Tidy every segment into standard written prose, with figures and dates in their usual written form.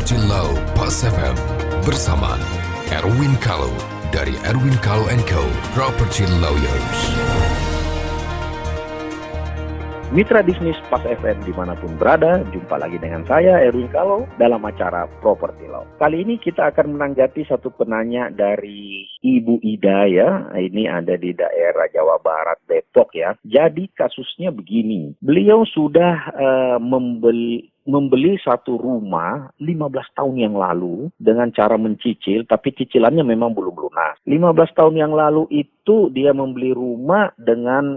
Property Law Pas FM bersama Erwin Kalau dari Erwin Kalau & Co. Property Lawyers. Mitra bisnis Pas FM dimanapun berada, jumpa lagi dengan saya Erwin Kalau dalam acara Property Law. Kali ini kita akan menanggapi satu penanya dari Ibu Ida ya. Ini ada di daerah Jawa Barat, Depok ya. Jadi kasusnya begini, beliau sudah membeli satu rumah 15 tahun yang lalu dengan cara mencicil, tapi cicilannya memang belum lunas. 15 tahun yang lalu itu dia membeli rumah dengan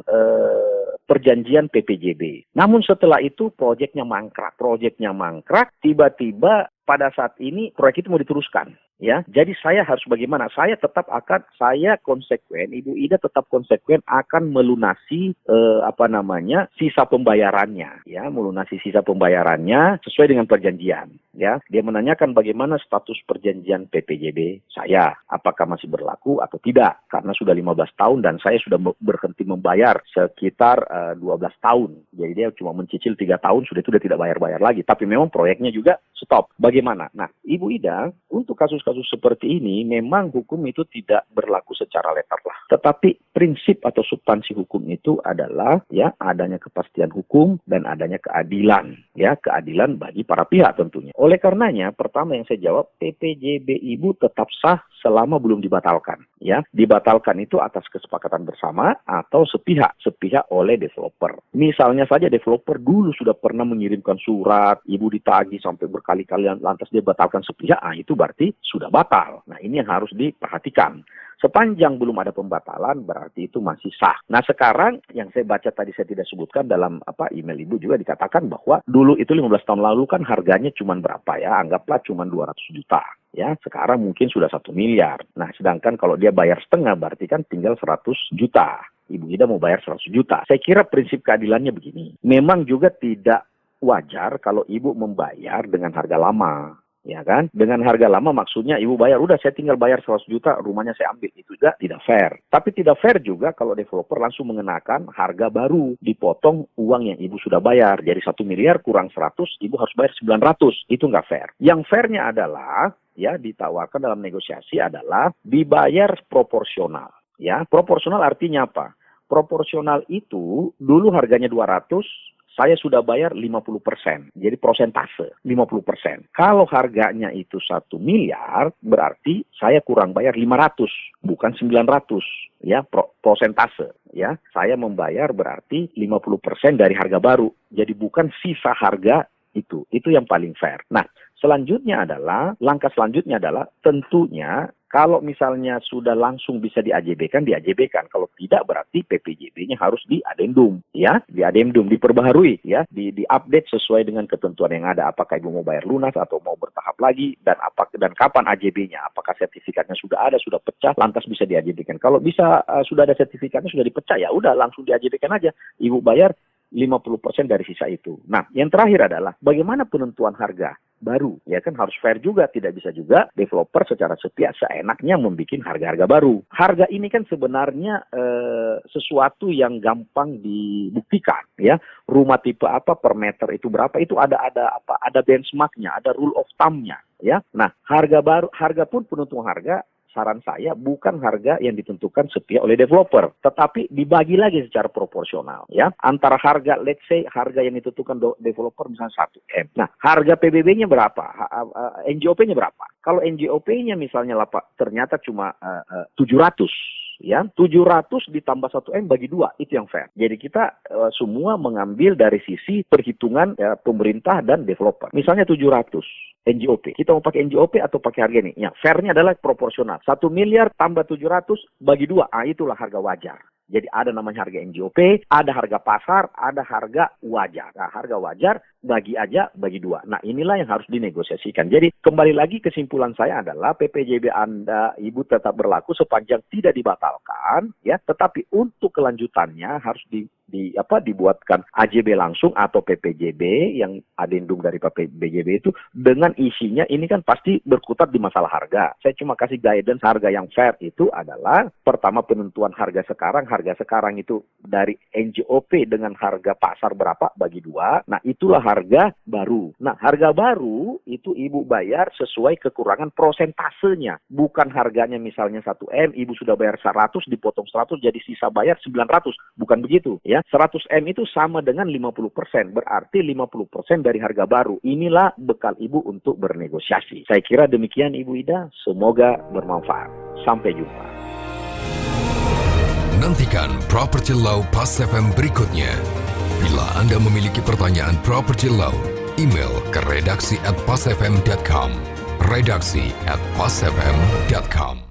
perjanjian PPJB. Namun setelah itu proyeknya mangkrak, tiba-tiba pada saat ini proyek itu mau diteruskan. Ya, jadi saya harus bagaimana? Saya konsekuen, Ibu Ida tetap konsekuen akan melunasi sisa pembayarannya, ya, melunasi sisa pembayarannya sesuai dengan perjanjian, ya. Dia menanyakan bagaimana status perjanjian PPJB saya, apakah masih berlaku atau tidak? Karena sudah 15 tahun dan saya sudah berhenti membayar sekitar 12 tahun. Jadi dia cuma mencicil 3 tahun, sudah tidak bayar-bayar lagi. Tapi memang proyeknya juga stop. Bagaimana? Nah, Ibu Ida, untuk kasus-kasus seperti ini memang hukum itu tidak berlaku secara letterlah. Tetapi prinsip atau substansi hukum itu adalah ya adanya kepastian hukum dan adanya keadilan, ya, keadilan bagi para pihak tentunya. Oleh karenanya, pertama yang saya jawab, PPJB Ibu tetap sah selama belum dibatalkan, ya. Dibatalkan itu atas kesepakatan bersama atau sepihak oleh developer. Misalnya saja developer dulu sudah pernah mengirimkan surat, Ibu ditagih sampai berkali-kali lantas dia batalkan sepihak, itu berarti sudah batal. Nah, ini yang harus diperhatikan. Sepanjang belum ada pembatalan, berarti itu masih sah. Nah, sekarang yang saya baca tadi saya tidak sebutkan dalam email Ibu juga dikatakan bahwa dulu itu 15 tahun lalu kan harganya cuma berapa ya? Anggaplah cuma 200 juta. Ya, sekarang mungkin sudah 1 miliar. Nah, sedangkan kalau dia bayar setengah berarti kan tinggal 100 juta. Ibu Ida mau bayar 100 juta. Saya kira prinsip keadilannya begini. Memang juga tidak wajar kalau Ibu membayar dengan harga lama. Ya kan? Dengan harga lama maksudnya Ibu bayar, udah saya tinggal bayar 100 juta, rumahnya saya ambil. Itu juga tidak fair. Tapi tidak fair juga kalau developer langsung mengenakan harga baru, dipotong uang yang Ibu sudah bayar. Jadi 1 miliar kurang 100, Ibu harus bayar 900. Itu nggak fair. Yang fairnya adalah, ya, ditawarkan dalam negosiasi adalah dibayar proporsional. Ya, proporsional artinya apa? Proporsional itu dulu harganya 200, saya sudah bayar 50%. Jadi prosentase 50%. Kalau harganya itu 1 miliar, berarti saya kurang bayar 500, bukan 900. Ya, prosentase. Ya, saya membayar berarti 50% dari harga baru. Jadi bukan sisa harga itu. Itu yang paling fair. Nah, langkah selanjutnya adalah tentunya kalau misalnya sudah langsung bisa di-AJB-kan, di-AJB-kan. Kalau tidak berarti PPJB-nya harus di-adendum, ya, di-adendum, diperbaharui, ya, di-update sesuai dengan ketentuan yang ada. Apakah Ibu mau bayar lunas atau mau bertahap lagi dan kapan AJB-nya? Apakah sertifikatnya sudah ada, sudah pecah, lantas bisa di-AJB-kan? Kalau bisa sudah ada sertifikatnya, sudah dipecah, ya udah langsung di-AJB-kan aja. Ibu bayar 50% dari sisa itu. Nah, yang terakhir adalah bagaimana penentuan harga baru, ya kan harus fair juga, tidak bisa juga developer secara sepihak seenaknya membuat harga-harga baru. Harga ini kan sebenarnya sesuatu yang gampang dibuktikan, ya. Rumah tipe apa per meter itu berapa, itu ada benchmarknya, ada rule of thumb-nya, ya. Nah, harga pun penentuan harga, saran saya bukan harga yang ditentukan sepihak oleh developer, tetapi dibagi lagi secara proporsional, ya, antara harga, let's say harga yang ditentukan developer misalnya 1 M. Nah, harga PBB-nya berapa? NJOP-nya berapa? Kalau NJOP-nya misalnya ternyata cuma 700. Ya, 700 ditambah 1 M bagi 2, itu yang fair. Jadi kita semua mengambil dari sisi perhitungan pemerintah dan developer. Misalnya 700 NJOP. Kita mau pakai NJOP atau pakai harga ini? Ya, fairnya adalah proporsional. 1 miliar tambah 700 bagi 2. Itulah harga wajar. Jadi ada namanya harga NJOP, ada harga pasar, ada harga wajar. Nah, harga wajar bagi 2. Nah, inilah yang harus dinegosiasikan. Jadi kembali lagi kesimpulan saya adalah PPJB Anda, Ibu, tetap berlaku sepanjang tidak dibatalkan, ya. Tetapi untuk kelanjutannya harus dibuatkan AJB langsung atau PPJB yang adendum dari PPJB itu dengan isinya ini kan pasti berkutat di masalah harga. Saya cuma kasih guidance harga yang fair itu adalah pertama penentuan harga sekarang itu dari NJOP dengan harga pasar berapa bagi 2. Nah, itulah harga baru. Nah, harga baru itu Ibu bayar sesuai kekurangan prosentasenya. Bukan harganya misalnya 1M, Ibu sudah bayar 100, dipotong 100 jadi sisa bayar 900. Bukan begitu ya. 100M itu sama dengan 50%. Berarti 50% dari harga baru. Inilah bekal Ibu untuk bernegosiasi. Saya kira demikian Ibu Ida. Semoga bermanfaat. Sampai jumpa. Nantikan Property Law Pas FM berikutnya. Bila Anda memiliki pertanyaan Property Law, email ke redaksi@pasfm.com. redaksi@pasfm.com.